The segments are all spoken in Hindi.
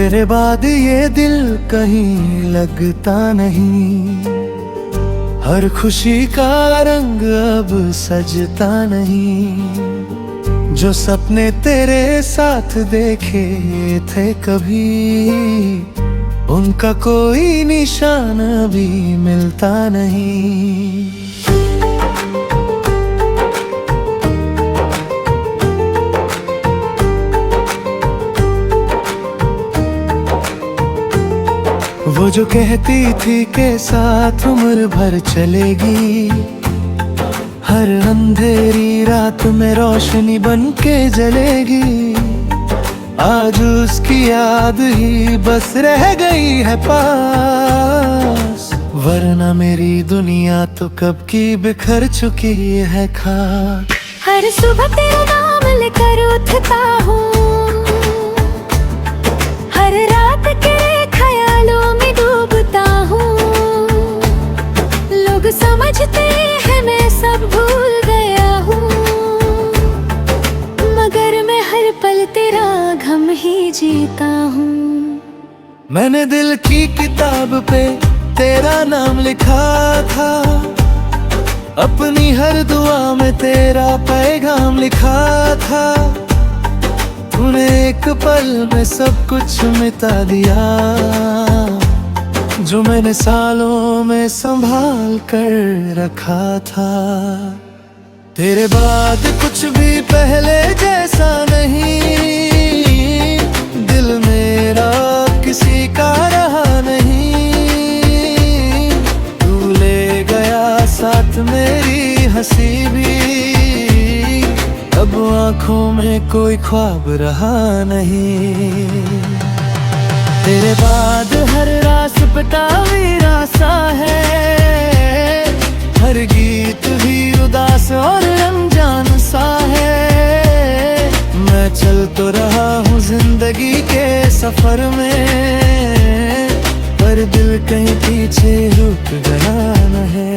तेरे बाद ये दिल कहीं लगता नहीं, हर खुशी का रंग अब सजता नहीं। जो सपने तेरे साथ देखे थे कभी, उनका कोई निशान भी मिलता नहीं। वो जो कहती थी के साथ उम्र भर चलेगी, हर अंधेरी रात में रोशनी बन के जलेगी। आज उसकी याद ही बस रह गई है पास, वरना मेरी दुनिया तो कब की बिखर चुकी है खाक। हर सुबह तेरा नाम लेकर उठता हूँ, हर रात के ख्यालों में डूबता हूँ। लोग समझते हैं मैं सब भूल गया हूँ, मगर मैं हर पल तेरा गम ही जीता हूँ। मैंने दिल की किताब पे तेरा नाम लिखा था, अपनी हर दुआ में तेरा पैगाम लिखा था। तूने एक पल में सब कुछ मिटा दिया, जो मैंने सालों में संभाल कर रखा था। तेरे बाद कुछ भी पहले जैसा नहीं, दिल मेरा किसी का रहा नहीं। तू ले गया साथ मेरी हंसी भी, अब आँखों में कोई ख्वाब रहा नहीं। तेरे बाद हर रास्ता वीरा सा है, हर गीत भी उदास और अनजान सा है। मैं चल तो रहा हूँ जिंदगी के सफर में, पर दिल कहीं पीछे रुक गया न है।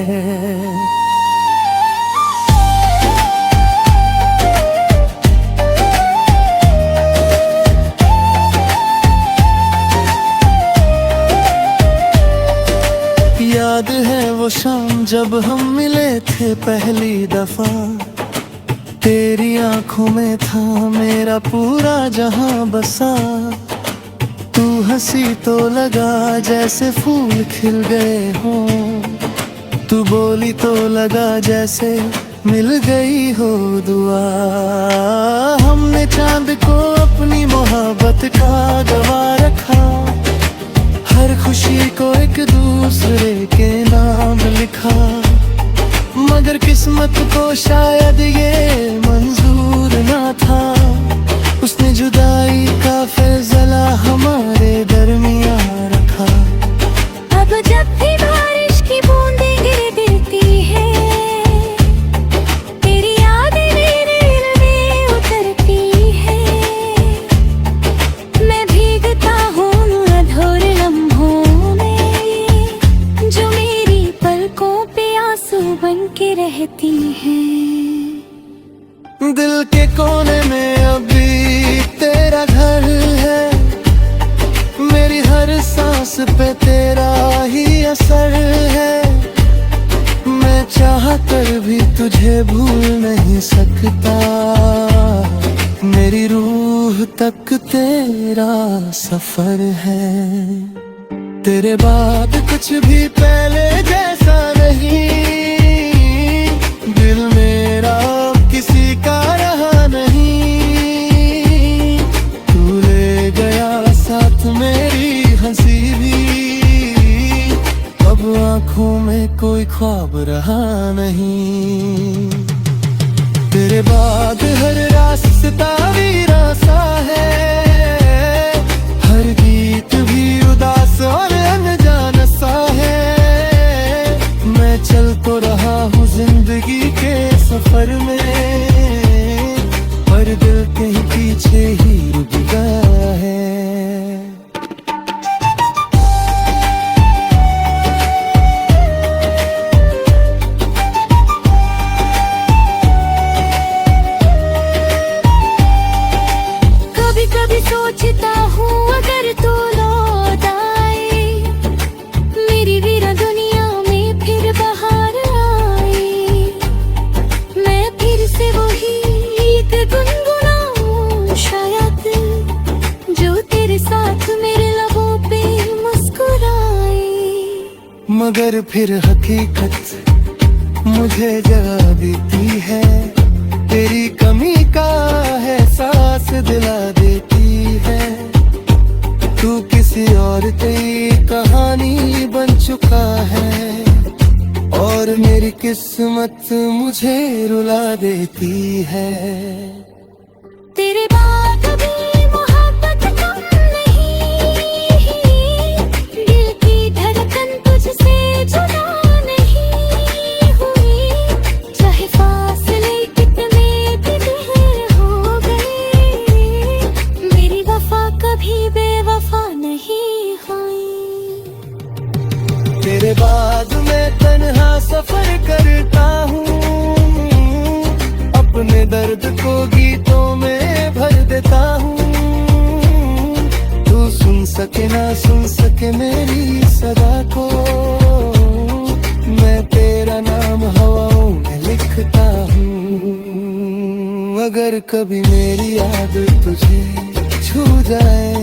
याद है वो शाम जब हम मिले थे पहली दफा, तेरी आंखों में था मेरा पूरा जहां बसा। तू हंसी तो लगा जैसे फूल खिल गए हों, तू बोली तो लगा जैसे मिल गई हो दुआ। हमने चांद को अपनी मोहब्बत का गवा रखा, हर खुशी को एक दूसरे के नाम लिखा। मगर किस्मत को शायद ये मंजूर ना था, उसने जुदाई का फैसला हमारे दरमियां रखा। अब जब भी बारिश की बूंदें गिरती है, तेरी यादें मेरे दिल में उतरती है। मैं भीगता हूँ अधूर लम्हों में, जो मेरी पलकों पे आंसू बन के रहती है। दिल के कोने में अभी तेरा घर है, मेरी हर सांस पे तेरा ही असर है। मैं चाह कर भी तुझे भूल नहीं सकता, मेरी रूह तक तेरा सफर है। तेरे बाद कुछ भी पहले जैसा नहीं, दिल मेरा किसी का रहा नहीं। तू ले गया साथ मेरी हंसी भी, अब आँखों में कोई ख्वाब रहा नहीं। तेरे बाद हर रास्ता वीरा सा है, हर गीत भी उदास और अनजान सा है। मैं चल तो रहा हूँ जिंदगी के सफर में, पर दिल कहीं पीछे ही रुक गया है। कभी कभी सोचता हूँ अगर तू मगर फिर हकीकत मुझे जगा देती है। तेरी कमी का एहसास दिला देती है। तू किसी और की कहानी बन चुका है और मेरी किस्मत मुझे रुला देती है। तेरे बाद भी मोहब्बत कम नहीं, दिल की धड़कन तुझसे जुदा नहीं हुई। चाहे फासले कितने भी दूर हो गए, मेरी वफा कभी बेवफा नहीं हुई। तेरे बाद मैं तन्हा सफर करता हूँ, अपने दर्द को गीतों में भर देता हूँ। तू सुन सके ना सुन सके मेरी सदा को, मैं तेरा नाम हवाओं में लिखता हूँ। अगर कभी मेरी याद तुझे छू जाए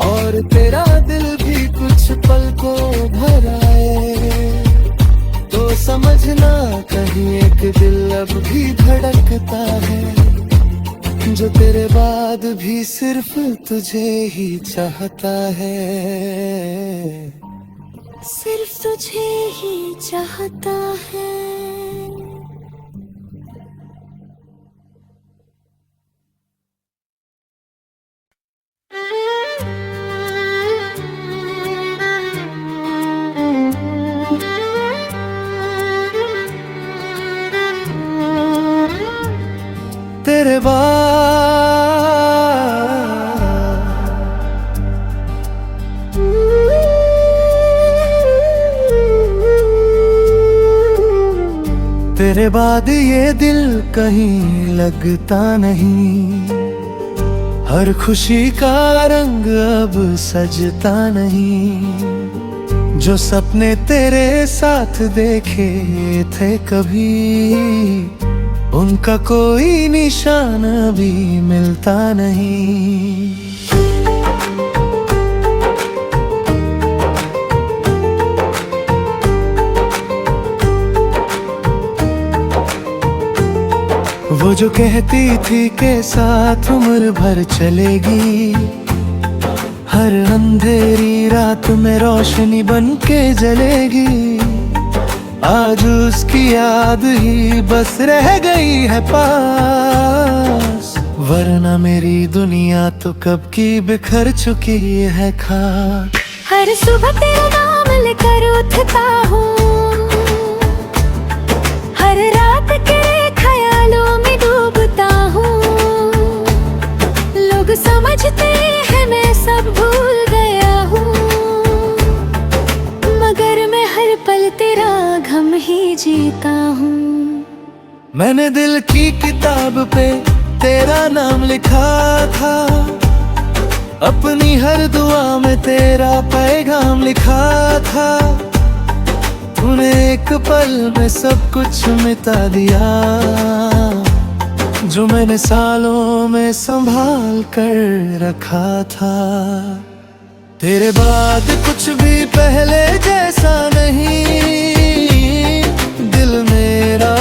और तेरा दिल भी कुछ पल को भर आए, तो समझना कहीं एक दिल अब भी धड़कता है, जो तेरे बाद भी सिर्फ तुझे ही चाहता है। सिर्फ तुझे ही चाहता है। तेरे बाद तेरे बाद ये दिल कहीं लगता नहीं, हर खुशी का रंग अब सजता नहीं। जो सपने तेरे साथ देखे थे कभी, उनका कोई निशान भी मिलता नहीं। वो जो कहती थी के साथ उम्र भर चलेगी, हर अंधेरी रात में रोशनी बन के जलेगी। आज उसकी याद ही बस रह गई है पास, वरना मेरी दुनिया तो कब की बिखर चुकी है खाक। हर सुबह तेरा नाम लेकर उठता हूँ, हर रात के ख्यालों में डूबता हूँ। लोग समझते हैं मैं सब भूल गया हूँ, मगर मैं हर पल तेरा गम ही जीता हूँ। मैंने दिल की किताब पे तेरा नाम लिखा था, अपनी हर दुआ में तेरा पैगाम लिखा था। तूने एक पल में सब कुछ मिटा दिया, जो मैंने सालों में संभाल कर रखा था। तेरे बाद कुछ भी पहले जैसा नहीं, दिल मेरा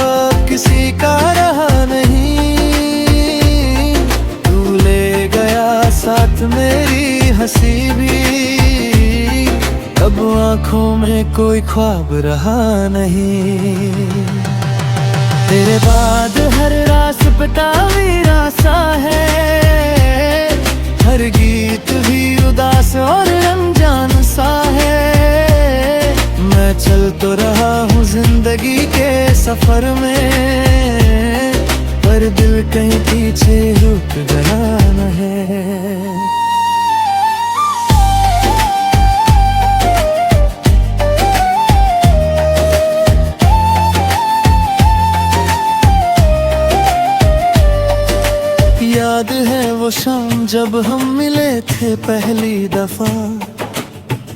किसी का रहा नहीं। तू ले गया साथ मेरी हंसी भी, अब आंखों में कोई ख्वाब रहा नहीं। तेरे बाद हर रास पतावीरा सा है, हर गीत भी उदास और अनजान सा है। मैं चल तो रहा हूँ जिंदगी के सफर में, पर दिल कहीं पीछे रुक गया न है। याद है वो शाम जब हम मिले थे पहली दफा,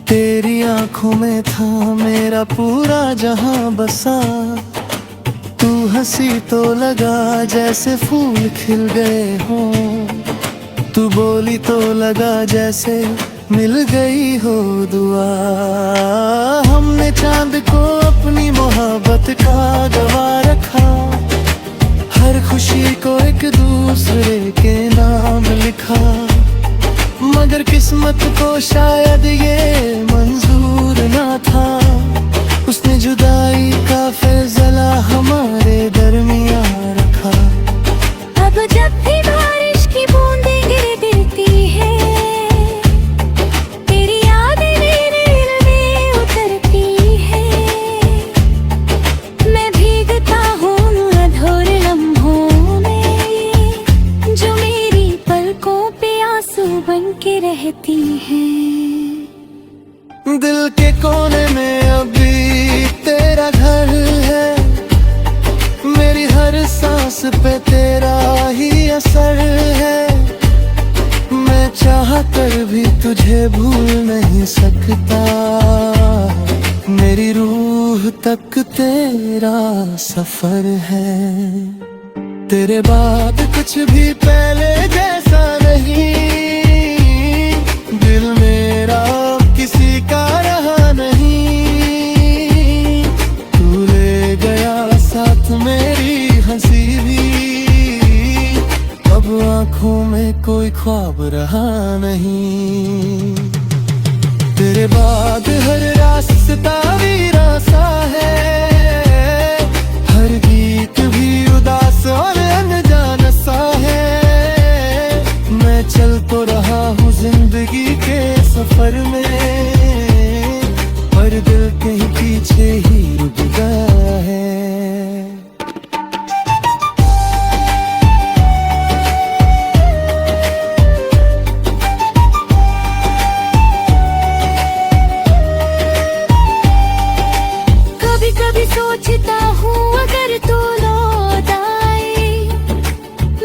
तेरी आंखों में था मेरा पूरा जहां बसा। तू हंसी तो लगा जैसे फूल खिल गए हों, तू बोली तो लगा जैसे मिल गई हो दुआ। हमने चांद को अपनी मोहब्बत का गवा रखा, हर खुशी को एक दूसरे के नाम लिखा। मगर किस्मत को शायद ये मंजूर ना था, उसने जुदाई का फैसला हमारे दरमियां रखा। अब जब भी बारिश की बूंदें गिरती है, तेरी यादें मेरे दिल में उतरती है। मैं भीगता हूँ अधूरे लम्हों में, जो मेरी पलकों पे आंसू बन के रहती है। दिल के कोने में अभी तेरा घर है, मेरी हर सांस पे तेरा ही असर है। मैं चाहकर भी तुझे भूल नहीं सकता, मेरी रूह तक तेरा सफर है। तेरे बाद कुछ भी पहले जैसा नहीं, दिल मेरा किसी का रहा नहीं। तू ले गया साथ मेरी हंसी भी, अब आंखों में कोई ख्वाब रहा नहीं। तेरे बाद हर रास्ता वीरा सा है, हर गीत भी उदास और अनजान सा है। मैं चल तो रहा हूँ जिंदगी के सफर में, पर दिल कहीं पीछे ही रुक गया है। कभी कभी सोचता हूँ अगर तू लौट आए,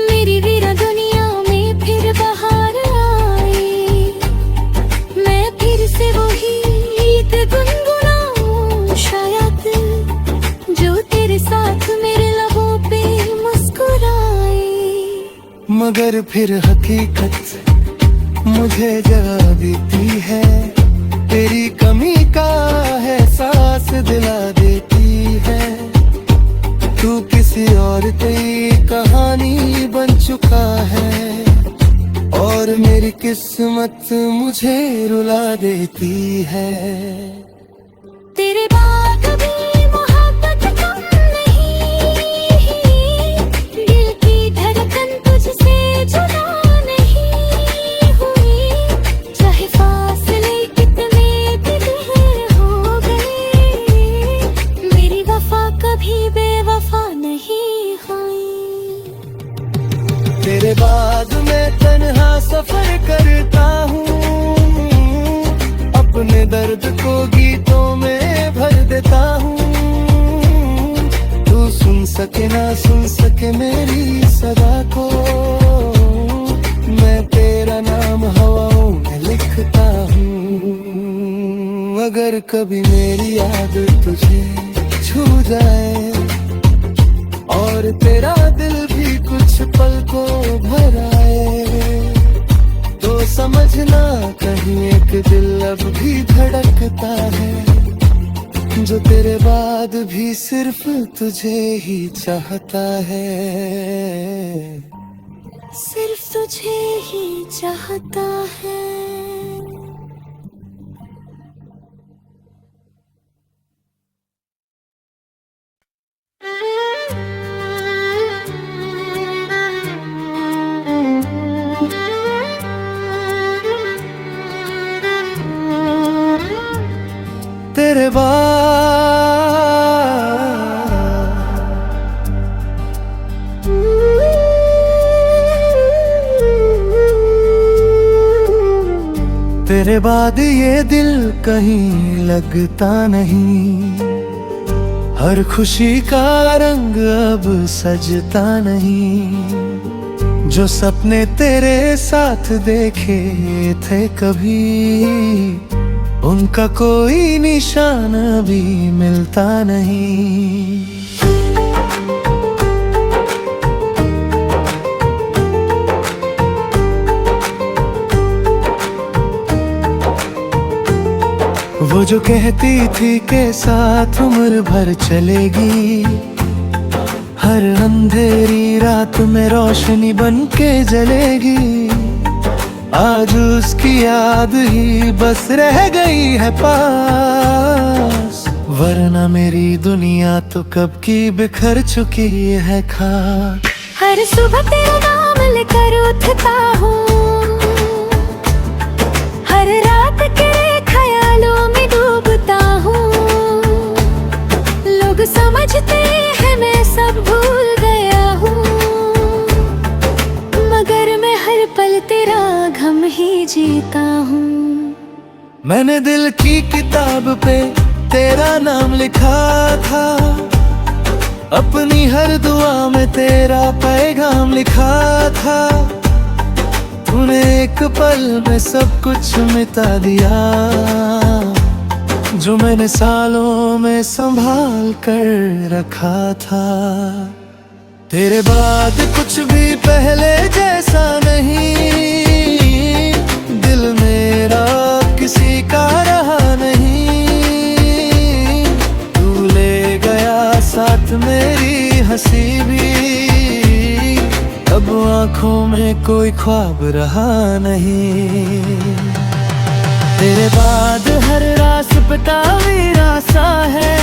मेरी वीरा दुनिया में फिर बहार आए। मैं फिर से वही गीत गुनगुनाऊं शायद, जो तेरे साथ मेरे लबों पे मुस्कुराए। मगर फिर हकीकत मुझे जगा देती है, तेरी कमी का एहसास दिला देती है। तू किसी और की कहानी बन चुका है, और मेरी किस्मत मुझे रुला देती है। तेरे बाद भी मोहब्बत कम नहीं, दिल की धड़कन तुझसे जुदा नहीं हुई। चाहे फासले कितने भी दूर हो गए, मेरी वफा कभी बेवफा नहीं हुई। तेरे बाद मैं तन्हा सफर करता हूँ, अपने दर्द को गीतों में भर देता हूँ। तू सुन सके ना सुन सके मेरी सदा को, मैं तेरा नाम हवाओं में लिखता हूँ। अगर कभी मेरी याद तुझे छू जाए, और तेरा दिल भी कुछ पल को भर आए, तो समझना कहीं एक दिल अब भी धड़कता है, जो तेरे बाद भी सिर्फ तुझे ही चाहता है। सिर्फ तुझे ही चाहता है। तेरे बाद तेरे बाद ये दिल कहीं लगता नहीं, हर खुशी का रंग अब सजता नहीं। जो सपने तेरे साथ देखे थे कभी, उनका कोई निशान भी मिलता नहीं। वो जो कहती थी के साथ उम्र भर चलेगी, हर अंधेरी रात में रोशनी बन के जलेगी। आज उसकी याद ही बस रह गई है पास, वरना मेरी दुनिया तो कब की बिखर चुकी है खाक। हर सुबह तेरा नाम लेकर उठता हूँ, हर रात तेरे ख्यालों में डूबता हूँ। लोग समझते हैं मैं सब भूल गया हूँ, मगर मैं हर पल तेरा गम ही जीता हूँ। मैंने दिल की किताब पे तेरा नाम लिखा था, अपनी हर दुआ में तेरा पैगाम लिखा था। तूने एक पल में सब कुछ मिटा दिया, जो मैंने सालों में संभाल कर रखा था। तेरे बाद कुछ भी पहले जैसा नहीं, दिल मेरा किसी का रहा नहीं। तू ले गया साथ मेरी हंसी भी, अब आंखों में कोई ख्वाब रहा नहीं। तेरे बाद हर रास्ता मेरा सा है,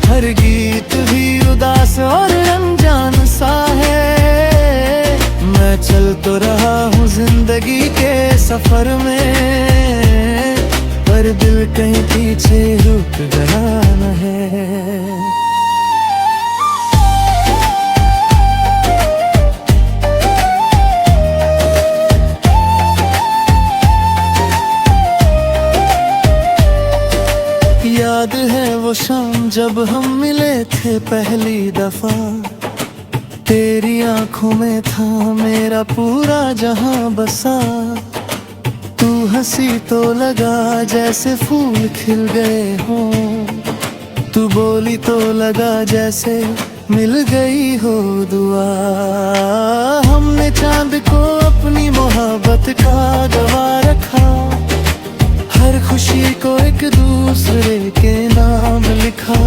हर गीत भी उदास और अनजान सा है। मैं चल तो रहा हूँ जिंदगी के सफर में, पर दिल कहीं पीछे रुक गया न है। याद है वो शाम जब हम मिले थे पहली दफा, तेरी आंखों में था मेरा पूरा जहां बसा। तू हंसी तो लगा जैसे फूल खिल गए हों, तू बोली तो लगा जैसे मिल गई हो दुआ। हमने चांद को अपनी मोहब्बत का गवा रखा, हर खुशी को एक दूसरे के नाम लिखा।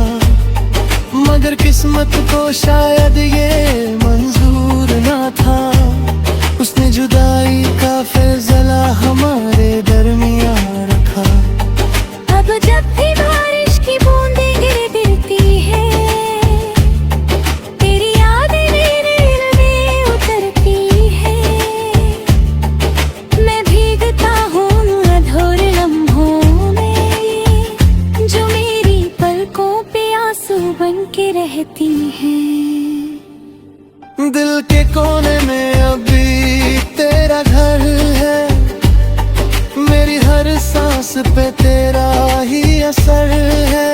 मगर किस्मत को शायद ये मंजूर ना था, उसने जुदाई का फैसला हमारे दरमियां रखा। अब जब भी बारिश की बूंदें गिरती है, तेरी यादें मेरे दिल में उतरती है। मैं भीगता हूँ अधूर लम्हों में, जो मेरी पलकों पे आंसू बन के रहती हैं। दिल के कोने में अभी तेरा घर है, मेरी हर सांस पे तेरा ही असर है।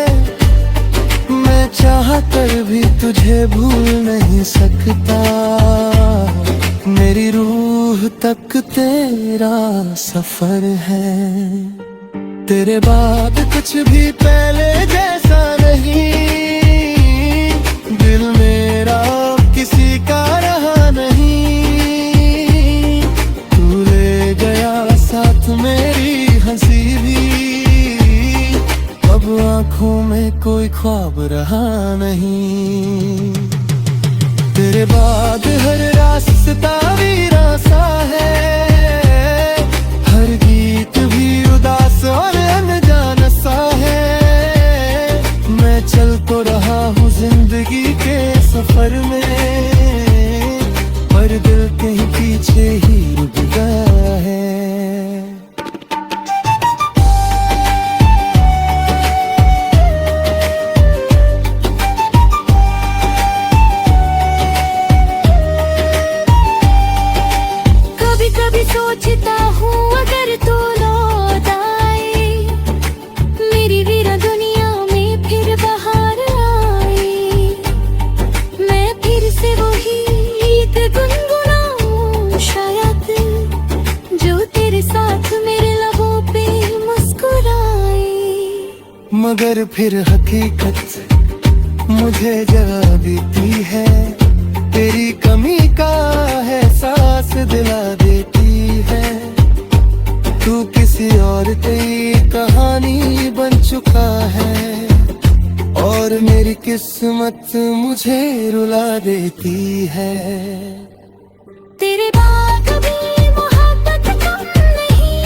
मैं चाहकर भी तुझे भूल नहीं सकता, मेरी रूह तक तेरा सफर है। तेरे बाद कुछ भी पहले जैसा नहीं, दिल मेरा किसी का रहा नहीं। तू ले गया साथ मेरी हंसी भी, अब आंखों में कोई ख्वाब रहा नहीं। तेरे बाद हर रास्ता वीरा सा है, हर गीत भी उदास और अनजान सा है। मैं चल तो रहा हूँ जिंदगी के सफर में, पर दिल कहीं पीछे ही रुक गया है। कभी कभी सोचता हूँ अगर तू लौट आए, मेरी वीरा दुनिया में फिर बहार आए। मैं फिर से वही गीत गुनगुनाऊं शायद, जो तेरे साथ मेरे लबों पे मुस्कुराए। मगर फिर हकीकत मुझे जगा देती है, तेरी कमी का एहसास दिला देती है। तू किसी और की कहानी बन चुका है, और मेरी किस्मत मुझे रुला देती है। तेरे बाद कभी मोहब्बत कम नहीं,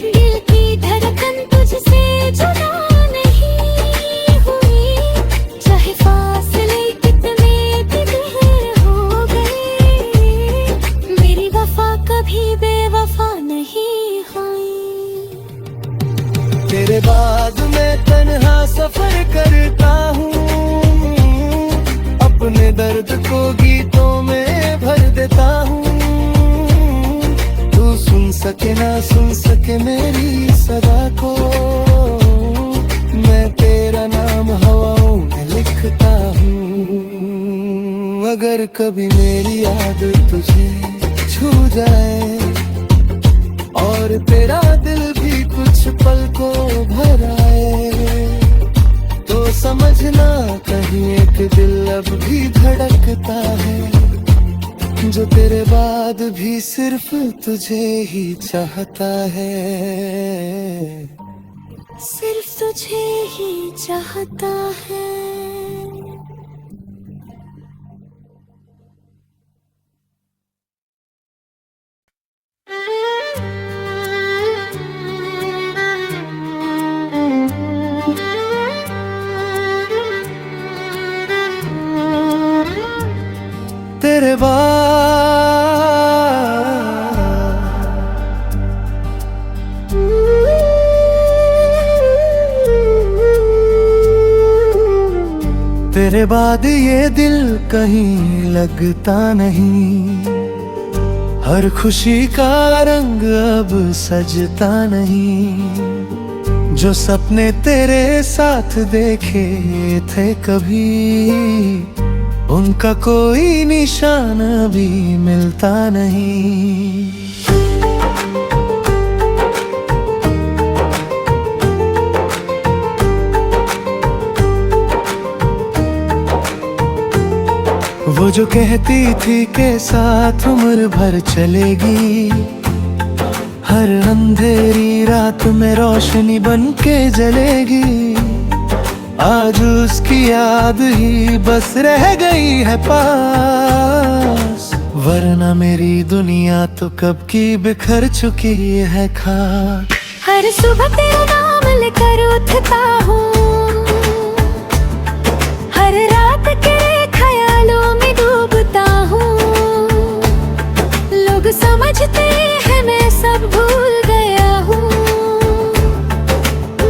दिल की धड़कन तुझसे जुदा नहीं हुई। चाहे फासले कितने भी दूर हो गए, मेरी वफा कभी बेवफा नहीं हुई। तेरे बाद मैं तन्हा सफर करता हूँ, अपने दर्द को गीतों में भर देता हूँ। तू सुन सके ना सुन सके मेरी सदा को, मैं तेरा नाम हवाओं में लिखता हूँ। अगर कभी मेरी याद तुझे छू जाए, और तेरा दिल भी कुछ पल को भर आए, तो समझना कहीं एक दिल अब भी धड़कता है, जो तेरे बाद भी सिर्फ तुझे ही चाहता है, सिर्फ तुझे ही चाहता है। तेरे बाद तेरे बाद ये दिल कहीं लगता नहीं, हर खुशी का रंग अब सजता नहीं। जो सपने तेरे साथ देखे थे कभी, उनका कोई निशान भी मिलता नहीं। वो जो कहती थी के साथ उम्र भर चलेगी, हर अंधेरी रात में रोशनी बन के जलेगी, आज उसकी याद ही बस रह गई है पास। वरना मेरी दुनिया तो कब की बिखर चुकी है खाक। हर सुबह तेरा नाम लेकर उठता हूँ, हर रात के ख्यालों में डूबता हूँ। लोग समझते हैं मैं सब भूल गया हूँ,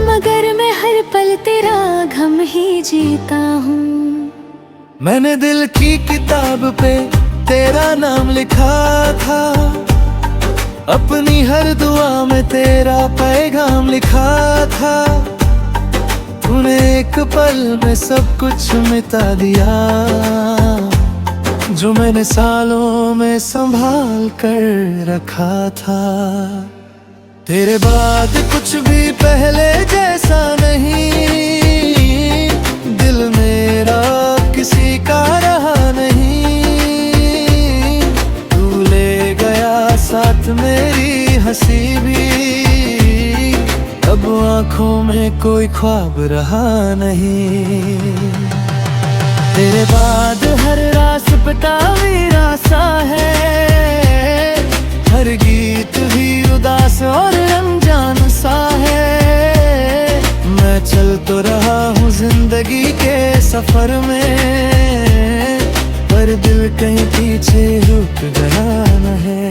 मगर मैं हर पल तेरा गम ही जीता हूँ। मैंने दिल की किताब पे तेरा नाम लिखा था, अपनी हर दुआ में तेरा पैगाम लिखा था। तूने एक पल में सब कुछ मिटा दिया, जो मैंने सालों में संभाल कर रखा था। तेरे बाद कुछ भी पहले जैसा नहीं, दिल मेरा किसी का रहा नहीं। तू ले गया साथ मेरी हंसी भी, अब आंखों में कोई ख्वाब रहा नहीं। तेरे बाद हर रास्ता मेरा सा है, हर गीत भी उदास और अनजान सा है। मैं चल तो रहा हूँ जिंदगी के सफर में, पर दिल कहीं पीछे रुक गया न है।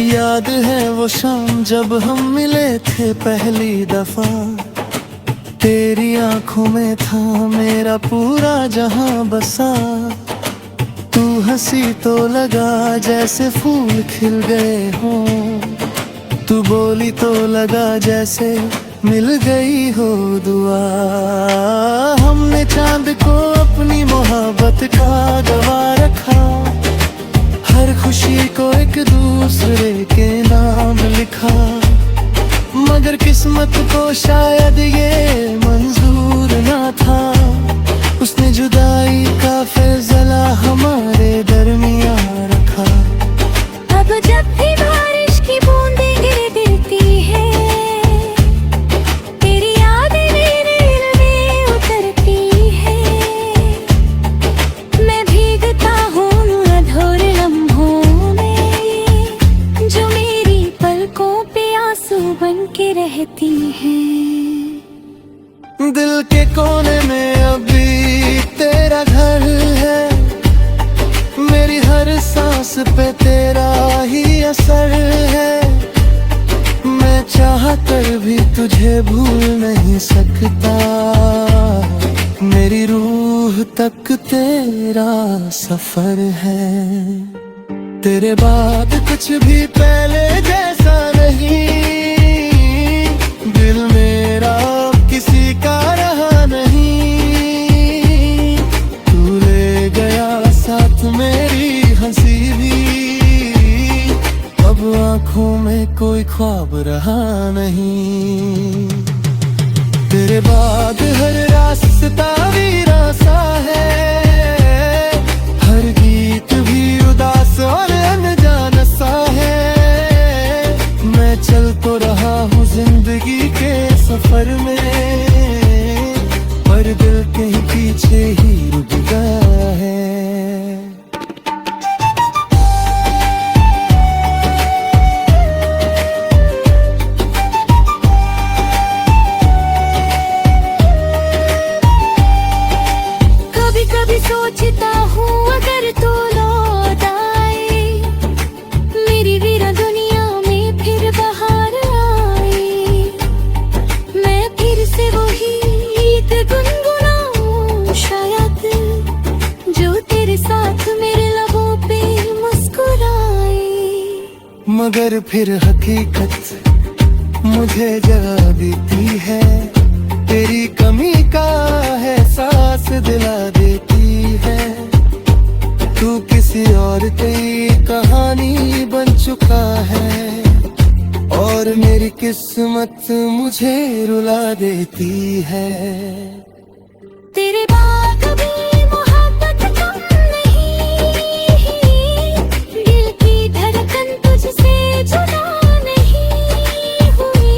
याद है वो शाम जब हम मिले थे पहली दफा, तेरी आंखों में था मेरा पूरा जहां बसा। तू हंसी तो लगा जैसे फूल खिल गए हों, तू बोली तो लगा जैसे मिल गई हो दुआ। हमने चांद को अपनी मोहब्बत का गवा रखा, हर खुशी को एक दूसरे के नाम लिखा। मगर किस्मत पे तेरा ही असर है, मैं चाहकर भी तुझे भूल नहीं सकता। मेरी रूह तक तेरा सफर है। तेरे बाद कुछ भी पहले जैसा नहीं, दिल मेरा किसी का रहा नहीं। तू ले गया साथ मेरी हंसी भी, अब आंखों में कोई ख्वाब रहा नहीं। तेरे बाद हर रास्ता वीरा सा है, हर गीत भी उदास और अनजान सा है। मैं चल तो रहा हूँ जिंदगी के सफर में, पर दिल कहीं पीछे ही रुक गया है। कभी सोचता हूँ अगर तू लौट आए, मेरी वीरा दुनिया में फिर बहार आए। मैं फिर से वही गीत गुनगुनाऊं शायद, जो तेरे साथ मेरे लबों पे मुस्कुराए। मगर फिर हकीकत मुझे जगा देती है, तेरी कमी का एहसास दिला देती है। तू किसी और की कहानी बन चुका है, और मेरी किस्मत मुझे रुला देती है। तेरे बाद भी मोहब्बत कम नहीं, दिल की धड़कन तुझसे जुदा नहीं हुई।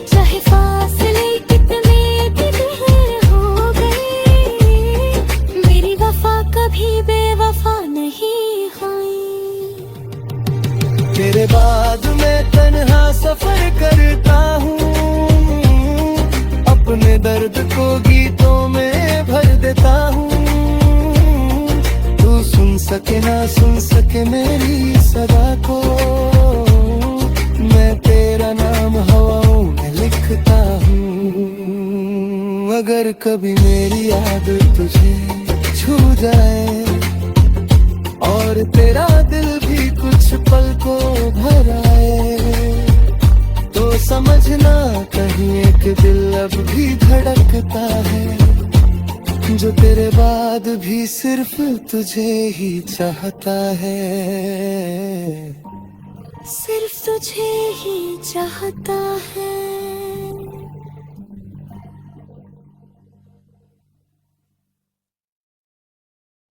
चाहे फासले कितने भी दूर हो गए, मेरी वफा कभी बेवफा नहीं हुई। तेरे बाद मैं तन्हा सफर करता हूँ, अपने दर्द को गीतों में भर देता हूँ। तू सुन सके ना सुन सके मेरी सदा को, मैं तेरा नाम हवाओं में लिखता हूँ। अगर कभी मेरी याद तुझे छू जाए, और तेरा दिल भी कुछ पल को भर आए, तो समझना कहीं एक दिल अब भी धड़कता है, जो तेरे बाद भी सिर्फ तुझे ही चाहता है। सिर्फ तुझे ही चाहता है।